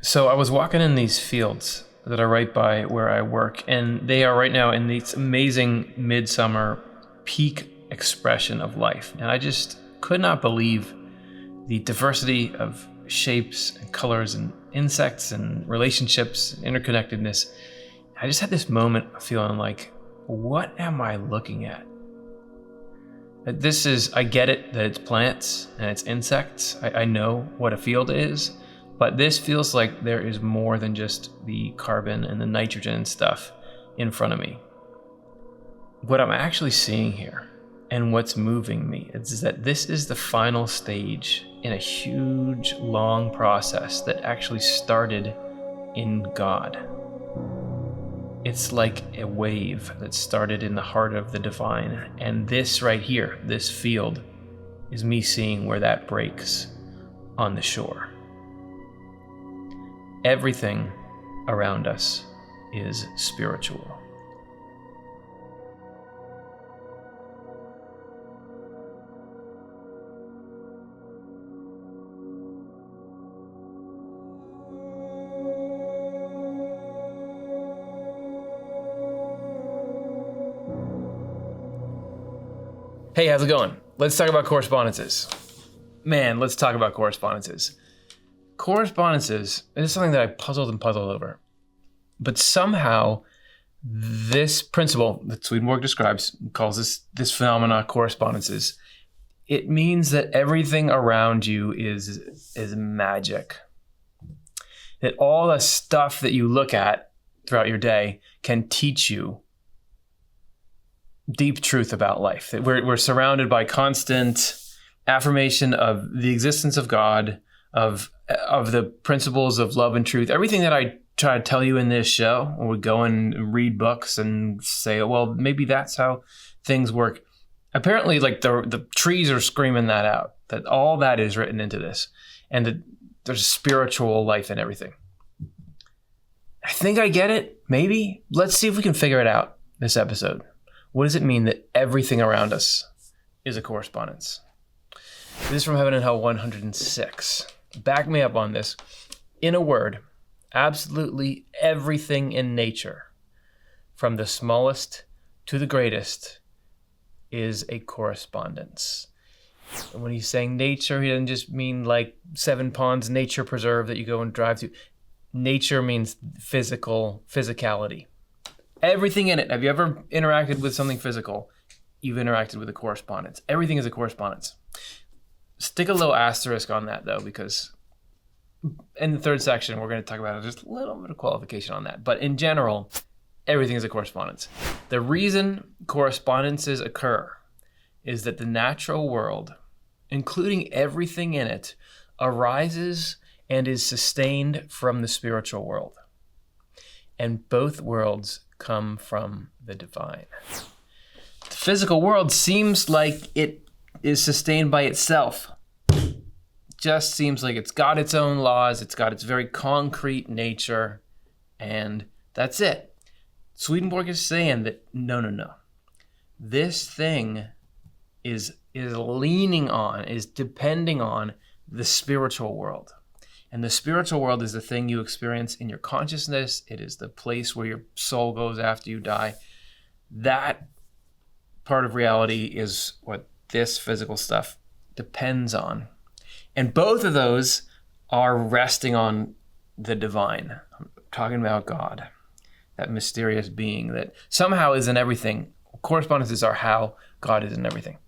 So I was walking in these fields that are right by where I work, and they are right now in this amazing midsummer peak expression of life. And I just could not believe the diversity of shapes and colors and insects and relationships, interconnectedness. I just had this moment of feeling like, what am I looking at? I get it that it's plants and it's insects. I know what a field is, but this feels like there is more than just the carbon and the nitrogen and stuff in front of me. What I'm actually seeing here and what's moving me is that this is the final stage in a huge, long process that actually started in God. It's like a wave that started in the heart of the divine. And this right here, this field, is me seeing where that breaks on the shore. Everything around us is spiritual. Hey, how's it going? Let's talk about correspondences. Man, let's talk about correspondences. Correspondences is something that I puzzled over. But somehow, this principle that Swedenborg describes, calls this phenomena correspondences, it means that everything around you is magic. That all the stuff that you look at throughout your day can teach you deep truth about life. That we're surrounded by constant affirmation of the existence of God, of the principles of love and truth. Everything that I try to tell you in this show, when we go and read books and say, well, maybe that's how things work. Apparently, like the trees are screaming that out, that all that is written into this, and that there's a spiritual life in everything. I think I get it, maybe. Let's see if we can figure it out this episode. What does it mean that everything around us is a correspondence? This is from Heaven and Hell 106. Back me up on this. In a word, absolutely everything in nature, from the smallest to the greatest, is a correspondence. And when he's saying nature, he doesn't just mean like Seven Ponds Nature Preserve that you go and drive to. Nature means physicality. Everything in it. Have you ever interacted with something physical? You've interacted with a correspondence. Everything is a correspondence. Stick a little asterisk on that, though, because in the third section, we're going to talk about just a little bit of qualification on that. But in general, everything is a correspondence. The reason correspondences occur is that the natural world, including everything in it, arises and is sustained from the spiritual world. And both worlds come from the divine. The physical world seems like it is sustained by itself. Just seems like it's got its own laws, it's got its very concrete nature, and that's it. Swedenborg is saying that no. This thing is leaning on, is depending on the spiritual world. And the spiritual world is the thing you experience in your consciousness. It is the place where your soul goes after you die. That part of reality is what this physical stuff depends on. And both of those are resting on the divine. I'm talking about God, that mysterious being that somehow is in everything. Correspondences are how God is in everything.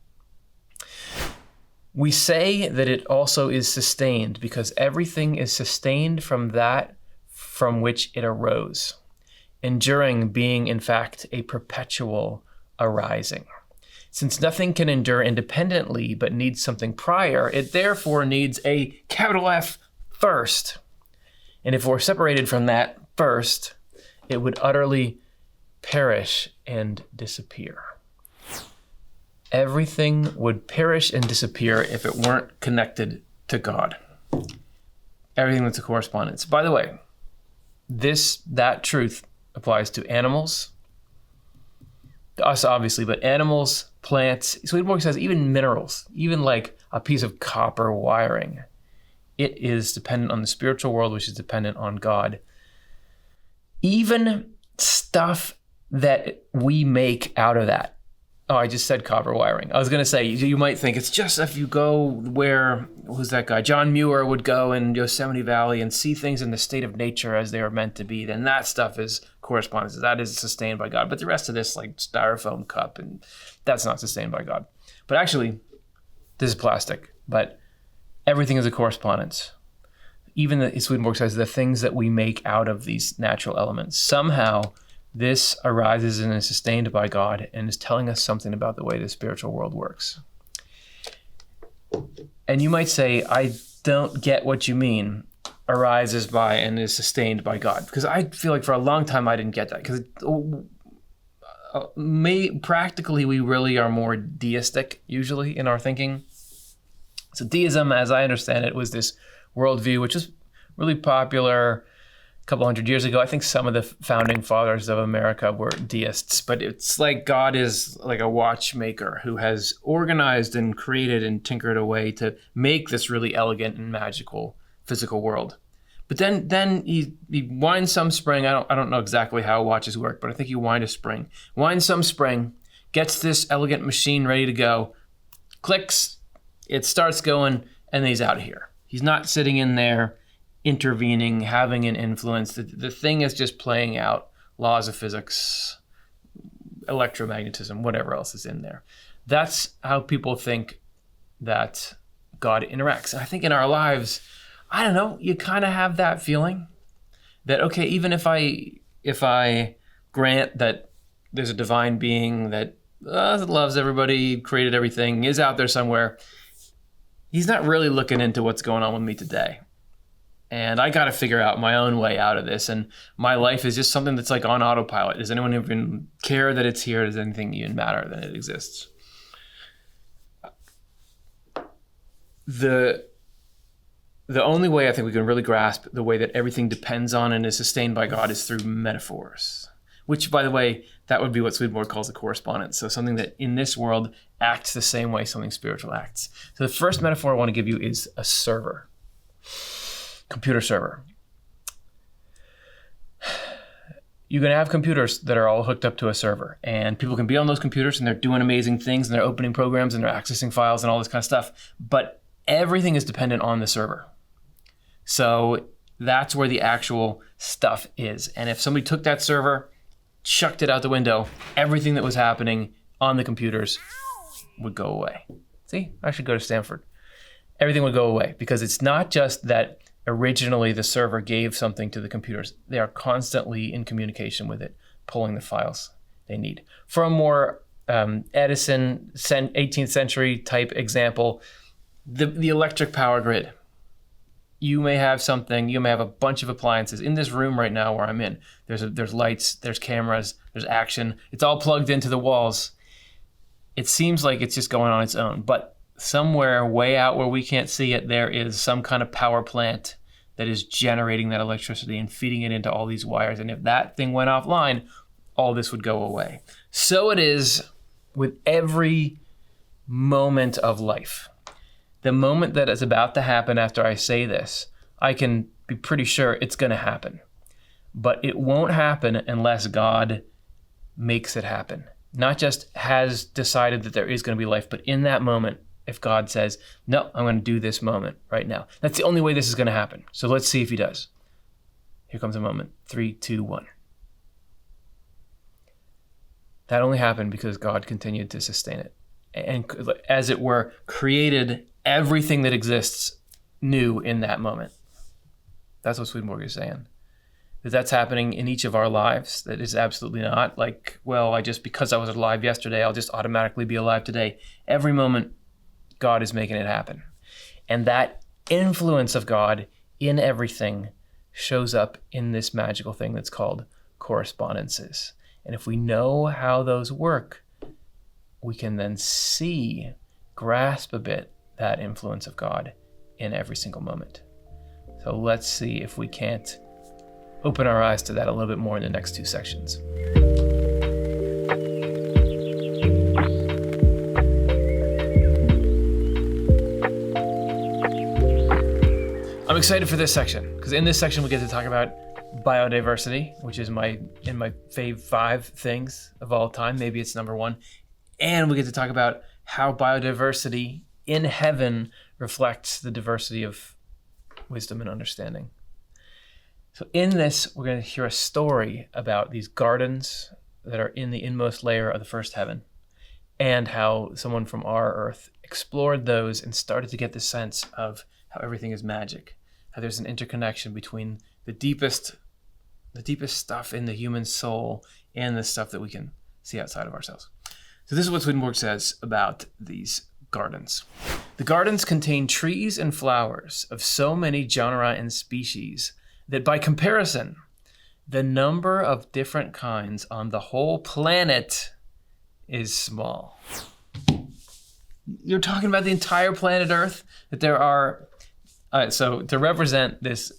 We say that it also is sustained because everything is sustained from that from which it arose, enduring being, in fact, a perpetual arising. Since nothing can endure independently but needs something prior, it therefore needs a capital F first. And if we're separated from that first, it would utterly perish and disappear. Everything would perish and disappear if it weren't connected to God. Everything that's a correspondence. By the way, that truth applies to animals, to us obviously, but animals, plants, Swedenborg says even minerals, even like a piece of copper wiring It is dependent on the spiritual world, which is dependent on God. Even stuff that we make out of that. Oh, I just said copper wiring. I was going to say, you might think it's just if you go where, who's that guy? John Muir would go in Yosemite Valley and see things in the state of nature as they are meant to be, then that stuff is correspondences. That is sustained by God. But the rest of this, like styrofoam cup, and that's not sustained by God. But actually, this is plastic, but everything is a correspondence. Even Swedenborg says the things that we make out of these natural elements, somehow this arises and is sustained by God and is telling us something about the way the spiritual world works. And you might say, I don't get what you mean, arises by and is sustained by God. Because I feel like for a long time I didn't get that. Because practically we really are more deistic usually in our thinking. So deism, as I understand it, was this worldview which was really popular a couple hundred years ago. I think some of the founding fathers of America were deists, but it's like God is like a watchmaker who has organized and created and tinkered a way to make this really elegant and magical physical world. But then he winds some spring. I don't know exactly how watches work, but I think he winds some spring, gets this elegant machine ready to go, clicks, it starts going, and then he's out of here. He's not sitting in there intervening, having an influence. The thing is just playing out laws of physics, electromagnetism, whatever else is in there. That's how people think that God interacts. And I think in our lives, I don't know, you kind of have that feeling that, okay, even if I grant that there's a divine being that loves everybody, created everything, is out there somewhere, he's not really looking into what's going on with me today. And I got to figure out my own way out of this. And my life is just something that's like on autopilot. Does anyone even care that it's here? Does anything even matter that it exists? The only way I think we can really grasp the way that everything depends on and is sustained by God is through metaphors. Which, by the way, that would be what Swedenborg calls a correspondence. So something that in this world acts the same way something spiritual acts. So the first metaphor I want to give you is a server. Computer server. You're going to have computers that are all hooked up to a server, and people can be on those computers and they're doing amazing things and they're opening programs and they're accessing files and all this kind of stuff, but everything is dependent on the server. So that's where the actual stuff is. And if somebody took that server, chucked it out the window, everything that was happening on the computers would go away. See, I should go to Stanford. Everything would go away because it's not just that originally the server gave something to the computers. They are constantly in communication with it, pulling the files they need. For a more Edison 18th century type example, the electric power grid. You may have a bunch of appliances in this room right now where I'm in. There's lights, there's cameras, there's action. It's all plugged into the walls. It seems like it's just going on its own, but somewhere way out where we can't see it, there is some kind of power plant that is generating that electricity and feeding it into all these wires. And if that thing went offline, all this would go away. So it is with every moment of life. The moment that is about to happen after I say this, I can be pretty sure it's going to happen. But it won't happen unless God makes it happen. Not just has decided that there is going to be life, but in that moment, if God says, no, I'm going to do this moment right now. That's the only way this is going to happen. So let's see if he does. Here comes a moment. 3, 2, 1. That only happened because God continued to sustain it. And as it were, created everything that exists new in that moment. That's what Swedenborg is saying. That's happening in each of our lives. That is absolutely not like, well, because I was alive yesterday, I'll just automatically be alive today. Every moment, God is making it happen. And that influence of God in everything shows up in this magical thing that's called correspondences. And if we know how those work, we can then grasp a bit that influence of God in every single moment. So let's see if we can't open our eyes to that a little bit more in the next 2 sections. excited for this section, because in this section we get to talk about biodiversity, which is in my fave 5 things of all time. Maybe it's number 1. And we get to talk about how biodiversity in heaven reflects the diversity of wisdom and understanding. So in this, we're going to hear a story about these gardens that are in the inmost layer of the first heaven, and how someone from our earth explored those and started to get the sense of how everything is magic, how there's an interconnection between the deepest stuff in the human soul and the stuff that we can see outside of ourselves. So this is what Swedenborg says about these gardens. The gardens contain trees and flowers of so many genera and species that by comparison, the number of different kinds on the whole planet is small. You're talking about the entire planet Earth, that there are, so to represent this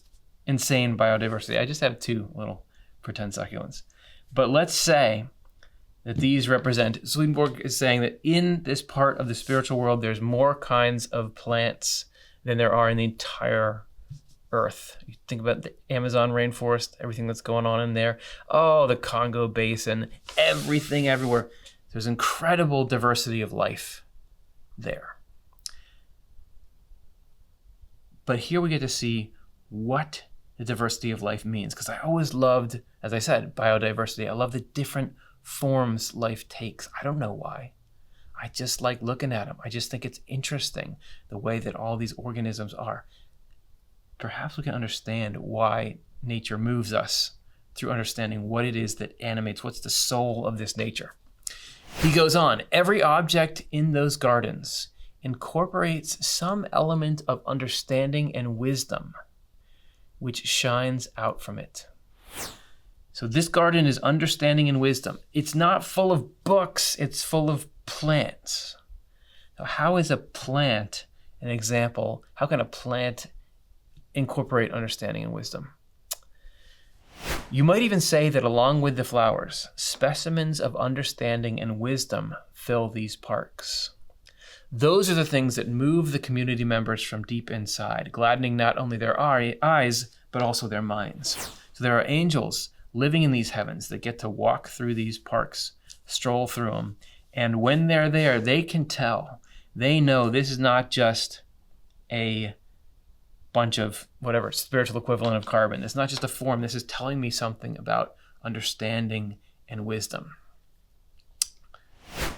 insane biodiversity, I just have 2 little pretend succulents. But let's say that these represent, Swedenborg is saying that in this part of the spiritual world, there's more kinds of plants than there are in the entire Earth. You think about the Amazon rainforest, everything that's going on in there. Oh, the Congo Basin, everything everywhere. There's incredible diversity of life there. But here we get to see what the diversity of life means, because I always loved, as I said, biodiversity. I love the different forms life takes. I don't know why. I just like looking at them. I just think it's interesting the way that all these organisms are. Perhaps we can understand why nature moves us through understanding what it is that animates, what's the soul of this nature. He goes on, every object in those gardens incorporates some element of understanding and wisdom, which shines out from it. So this garden is understanding and wisdom. It's not full of books, it's full of plants. Now, how is a plant an example? How can a plant incorporate understanding and wisdom? You might even say that along with the flowers, specimens of understanding and wisdom fill these parks. Those are the things that move the community members from deep inside, gladdening not only their eyes, but also their minds. So there are angels living in these heavens that get to walk through these parks, stroll through them. And when they're there, they can tell. They know this is not just a bunch of whatever, spiritual equivalent of carbon. It's not just a form. This is telling me something about understanding and wisdom.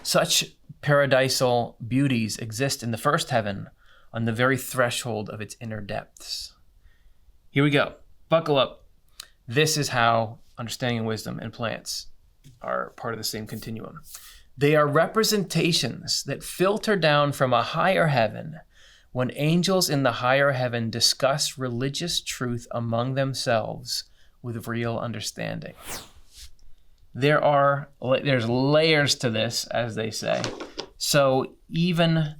Such paradisal beauties exist in the first heaven on the very threshold of its inner depths. Here we go. Buckle up. This is how understanding and wisdom and plants are part of the same continuum. They are representations that filter down from a higher heaven when angels in the higher heaven discuss religious truth among themselves with real understanding. There's layers to this, as they say. So even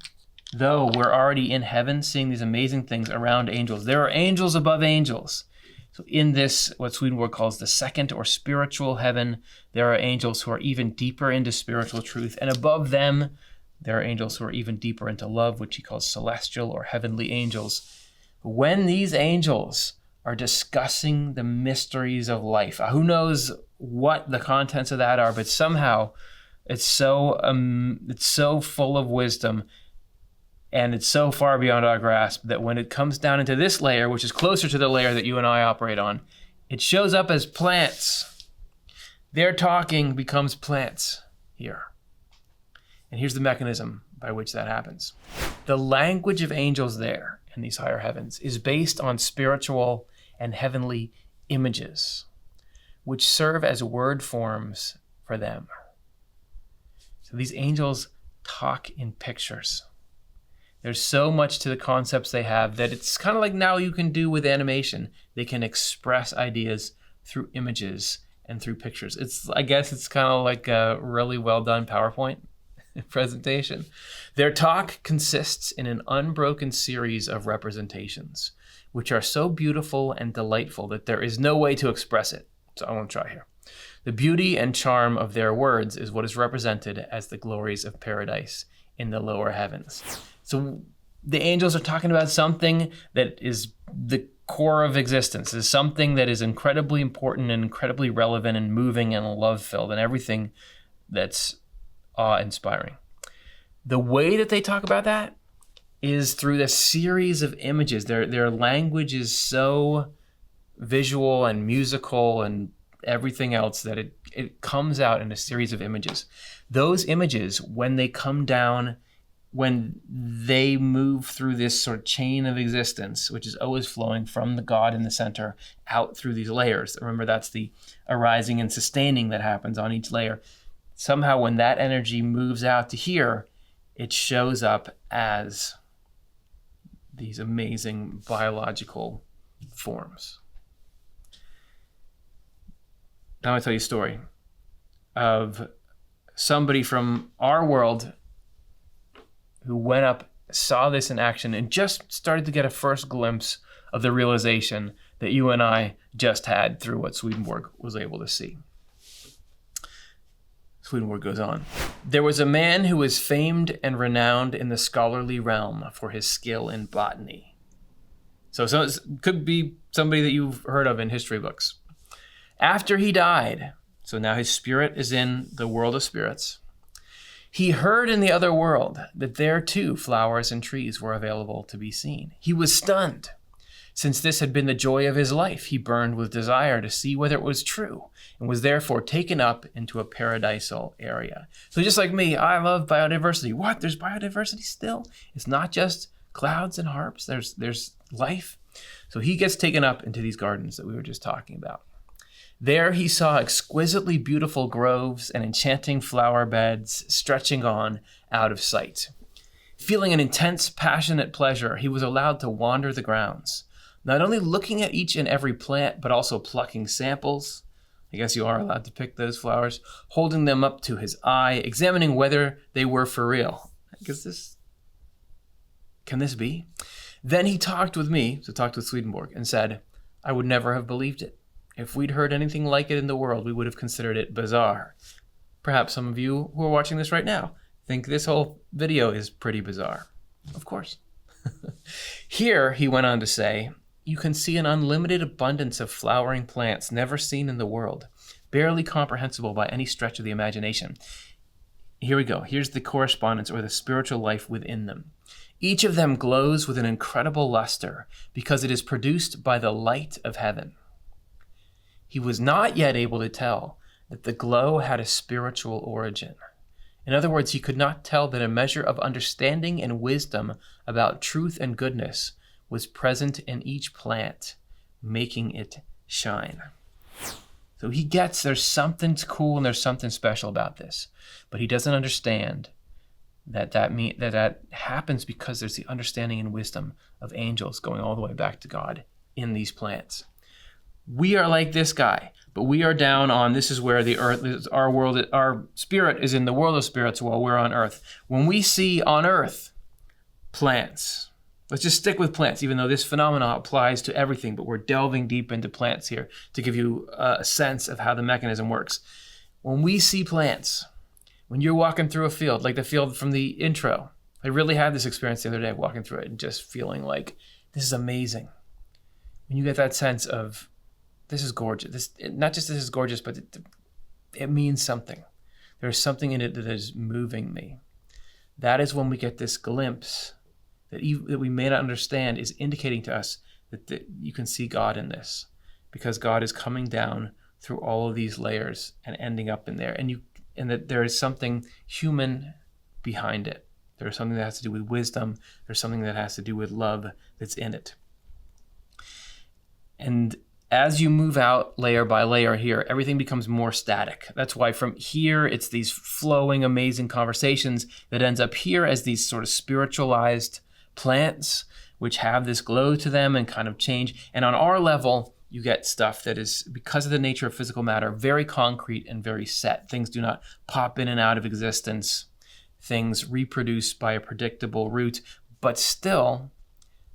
though we're already in heaven seeing these amazing things around angels, there are angels above angels. So in this, what Swedenborg calls the second or spiritual heaven, there are angels who are even deeper into spiritual truth. And above them, there are angels who are even deeper into love, which he calls celestial or heavenly angels. When these angels are discussing the mysteries of life, who knows what the contents of that are, but somehow it's so full of wisdom and it's so far beyond our grasp that when it comes down into this layer, which is closer to the layer that you and I operate on, it shows up as plants. Their talking becomes plants here. And here's the mechanism by which that happens. The language of angels there in these higher heavens is based on spiritual and heavenly images, which serve as word forms for them. So these angels talk in pictures. There's so much to the concepts they have that it's kind of like now you can do with animation. They can express ideas through images and through pictures. I guess it's kind of like a really well done PowerPoint presentation. Their talk consists in an unbroken series of representations, which are so beautiful and delightful that there is no way to express it. So I won't try here. The beauty and charm of their words is what is represented as the glories of paradise in the lower heavens. So the angels are talking about something that is the core of existence, is something that is incredibly important and incredibly relevant and moving and love-filled and everything that's awe-inspiring. The way that they talk about that is through this series of images. Their language is so visual and musical and everything else that it comes out in a series of images. Those images, when they come down, when they move through this sort of chain of existence, which is always flowing from the God in the center out through these layers. Remember, that's the arising and sustaining that happens on each layer. Somehow when that energy moves out to here, it shows up as these amazing biological forms. Now I'll tell you a story of somebody from our world who went up, saw this in action, and just started to get a first glimpse of the realization that you and I just had through what Swedenborg was able to see. Swedenborg goes on. There was a man who was famed and renowned in the scholarly realm for his skill in botany. So it could be somebody that you've heard of in history books. After he died, so now his spirit is in the world of spirits, he heard in the other world that there too flowers and trees were available to be seen. He was stunned. Since this had been the joy of his life, he burned with desire to see whether it was true, and was therefore taken up into a paradisal area. So just like me, I love biodiversity. What? There's biodiversity still? It's not just clouds and harps. There's life. So he gets taken up into these gardens that we were just talking about. There he saw exquisitely beautiful groves and enchanting flower beds stretching on out of sight. Feeling an intense, passionate pleasure, he was allowed to wander the grounds, not only looking at each and every plant, but also plucking samples. I guess you are allowed to pick those flowers, holding them up to his eye, examining whether they were for real. Can this be? Then he talked with me, so talked with Swedenborg, and said, I would never have believed it. If we'd heard anything like it in the world, we would have considered it bizarre. Perhaps some of you who are watching this right now think this whole video is pretty bizarre. Of course. Here, he went on to say, you can see an unlimited abundance of flowering plants never seen in the world, barely comprehensible by any stretch of the imagination. Here we go. Here's the correspondence or the spiritual life within them. Each of them glows with an incredible luster because it is produced by the light of heaven. He was not yet able to tell that the glow had a spiritual origin. In other words, he could not tell that a measure of understanding and wisdom about truth and goodness was present in each plant, making it shine. So he gets there's something cool and there's something special about this, but he doesn't understand that happens because there's the understanding and wisdom of angels going all the way back to God in these plants. We are like this guy, but we are down on, this is where the earth is, our world, our spirit is in the world of spirits while we're on earth. When we see on earth plants, let's just stick with plants, even though this phenomenon applies to everything, but we're delving deep into plants here to give you a sense of how the mechanism works. When we see plants, when you're walking through a field, like the field from the intro, I really had this experience the other day walking through it and just feeling like, this is amazing. When you get that sense of, this is gorgeous. Not just this is gorgeous, but it means something. There's something in it that is moving me. That is when we get this glimpse that we may not understand is indicating to us that you can see God in this, because God is coming down through all of these layers and ending up in there, and that there is something human behind it. There's something that has to do with wisdom. There's something that has to do with love that's in it. And as you move out layer by layer here, everything becomes more static. That's why from here, it's these flowing, amazing conversations that ends up here as these sort of spiritualized plants, which have this glow to them and kind of change. And on our level, you get stuff that is, because of the nature of physical matter, very concrete and very set. Things do not pop in and out of existence. Things reproduce by a predictable route, but still,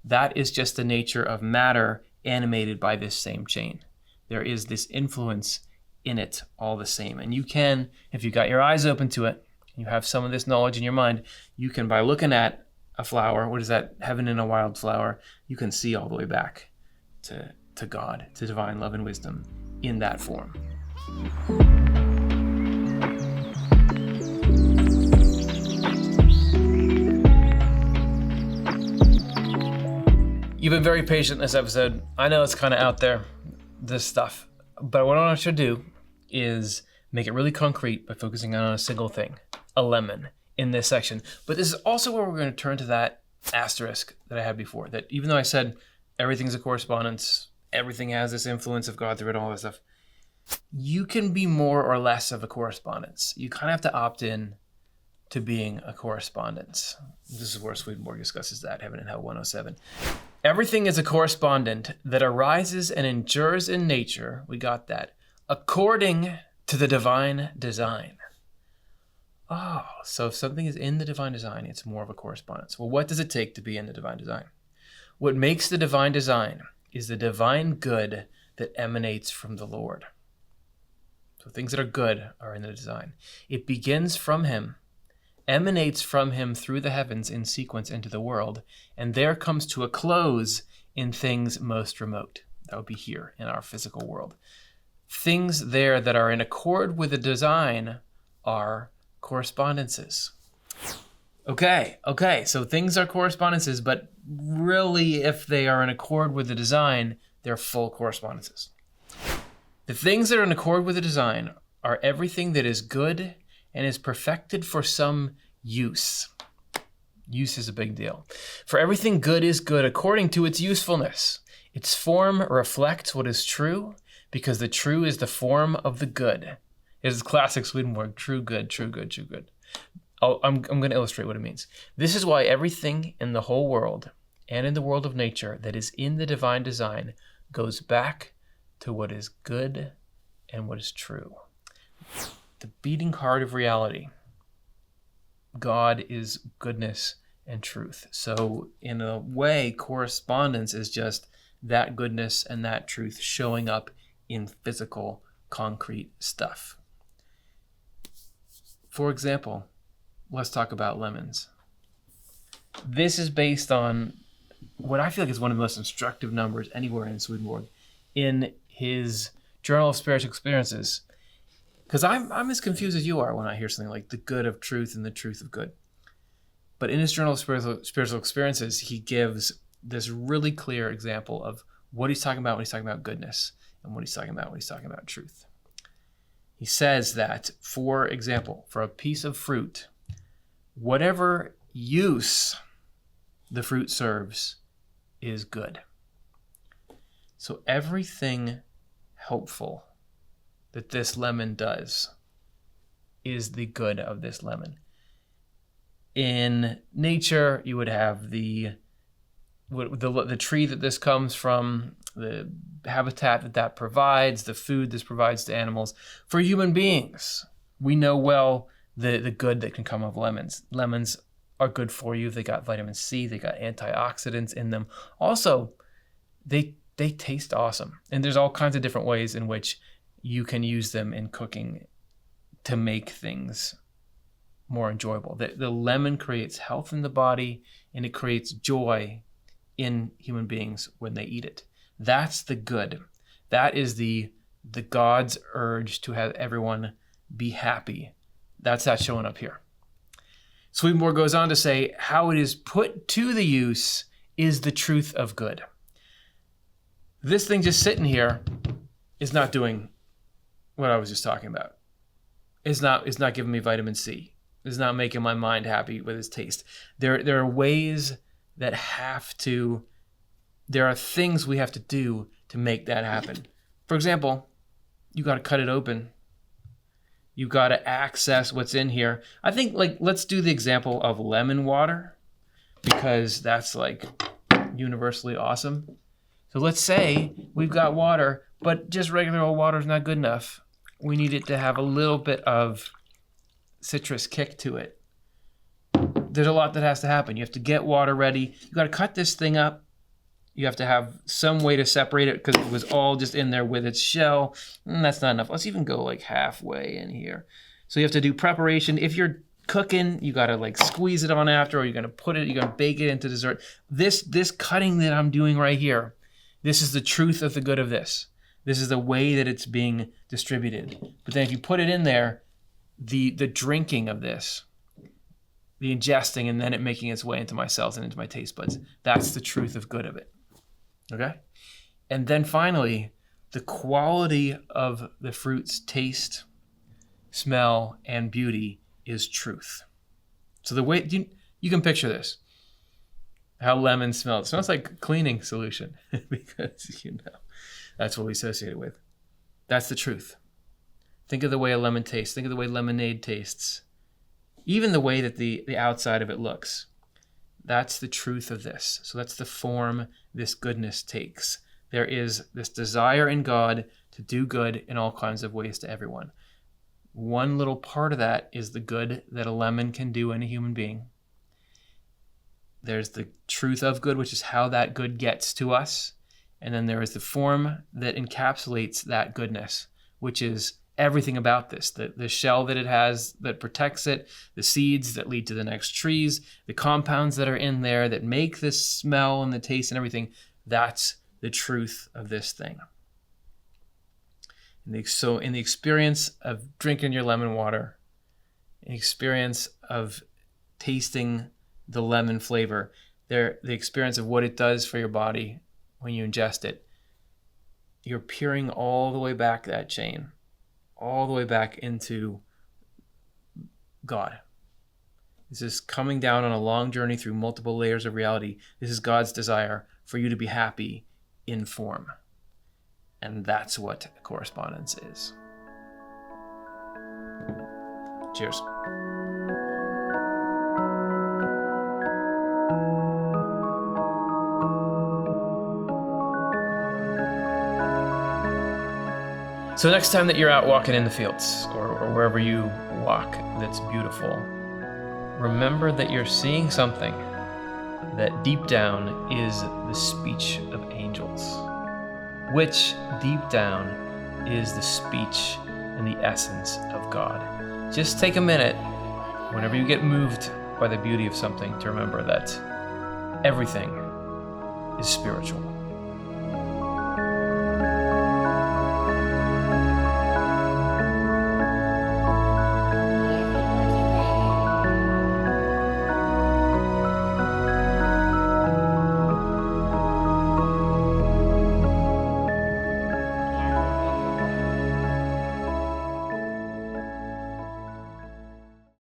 that is just the nature of matter animated by this same chain. There is this influence in it all the same. And you can, if you got your eyes open to it, you have some of this knowledge in your mind, you can, by looking at a flower, what is that, heaven in a wildflower, you can see all the way back to God, to divine love and wisdom in that form. You've been very patient in this episode. I know it's kind of out there, this stuff, but what I want you to do is make it really concrete by focusing on a single thing, a lemon, in this section. But this is also where we're going to turn to that asterisk that I had before, that even though I said everything's a correspondence, everything has this influence of God through it, all that stuff, you can be more or less of a correspondence. You kind of have to opt in to being a correspondence. This is where Swedenborg discusses that, Heaven and Hell 107. Everything is a correspondent that arises and endures in nature, we got that, according to the divine design. Oh, so if something is in the divine design, it's more of a correspondence. Well, what does it take to be in the divine design? What makes the divine design is the divine good that emanates from the Lord. So things that are good are in the design. It begins from him, emanates from him through the heavens in sequence into the world, and there comes to a close in things most remote. That would be here in our physical world. Things there that are in accord with the design are correspondences. Okay, so things are correspondences, but really if they are in accord with the design, they're full correspondences. The things that are in accord with the design are everything that is good and is perfected for some use. Use is a big deal. For everything good is good according to its usefulness. Its form reflects what is true, because the true is the form of the good. It is classic Swedenborg, true good, true good, true good. I'm going to illustrate what it means. This is why everything in the whole world and in the world of nature that is in the divine design goes back to what is good and what is true. The beating heart of reality. God is goodness and truth. So in a way, correspondence is just that goodness and that truth showing up in physical, concrete stuff. For example, let's talk about lemons. This is based on what I feel like is one of the most instructive numbers anywhere in Swedenborg in his Journal of Spiritual Experiences. Because I'm as confused as you are when I hear something like the good of truth and the truth of good. But in his Journal of Spiritual Experiences, he gives this really clear example of what he's talking about when he's talking about goodness and what he's talking about when he's talking about truth. He says that, for example, for a piece of fruit, whatever use the fruit serves is good. So everything helpful that this lemon does is the good of this lemon. In nature, you would have the tree that this comes from, the habitat that provides, the food this provides to animals. For human beings, we know well the good that can come of lemons. Lemons are good for you. They got vitamin C. They got antioxidants in them. Also, they taste awesome. And there's all kinds of different ways in which you can use them in cooking to make things more enjoyable. The lemon creates health in the body, and it creates joy in human beings when they eat it. That's the good. That is the God's urge to have everyone be happy. That's that showing up here. Swedenborg goes on to say how it is put to the use is the truth of good. This thing just sitting here is not doing what I was just talking about. It's not giving me vitamin C. It's not making my mind happy with its taste. There are ways that there are things we have to do to make that happen. For example, you got to cut it open. You got to access what's in here. I think let's do the example of lemon water because that's universally awesome. So let's say we've got water, but just regular old water is not good enough. We need it to have a little bit of citrus kick to it. There's a lot that has to happen. You have to get water ready. You got to cut this thing up. You have to have some way to separate it because it was all just in there with its shell. That's not enough. Let's even go halfway in here. So you have to do preparation. If you're cooking, you got to squeeze it on after, or you're going to bake it into dessert. This cutting that I'm doing right here This is the truth of the good of this. This is the way that it's being distributed. But then if you put it in there, the drinking of this, the ingesting, and then it making its way into my cells and into my taste buds, that's the truth of good of it. Okay? And then finally, the quality of the fruit's taste, smell, and beauty is truth. So the way you can picture this, how lemon smells. It smells like cleaning solution because, that's what we associate it with. That's the truth. Think of the way a lemon tastes. Think of the way lemonade tastes. Even the way that the outside of it looks. That's the truth of this. So that's the form this goodness takes. There is this desire in God to do good in all kinds of ways to everyone. One little part of that is the good that a lemon can do in a human being. There's the truth of good, which is how that good gets to us. And then there is the form that encapsulates that goodness, which is everything about this. The shell that it has that protects it, the seeds that lead to the next trees, the compounds that are in there that make the smell and the taste and everything. That's the truth of this thing. So in the experience of drinking your lemon water, in the experience of tasting the lemon flavor, the experience of what it does for your body when you ingest it, you're peering all the way back that chain, all the way back into God. This is coming down on a long journey through multiple layers of reality. This is God's desire for you to be happy in form. And that's what correspondence is. Cheers. So next time that you're out walking in the fields or wherever you walk that's beautiful, remember that you're seeing something that deep down is the speech of angels, which deep down is the speech and the essence of God. Just take a minute whenever you get moved by the beauty of something to remember that everything is spiritual.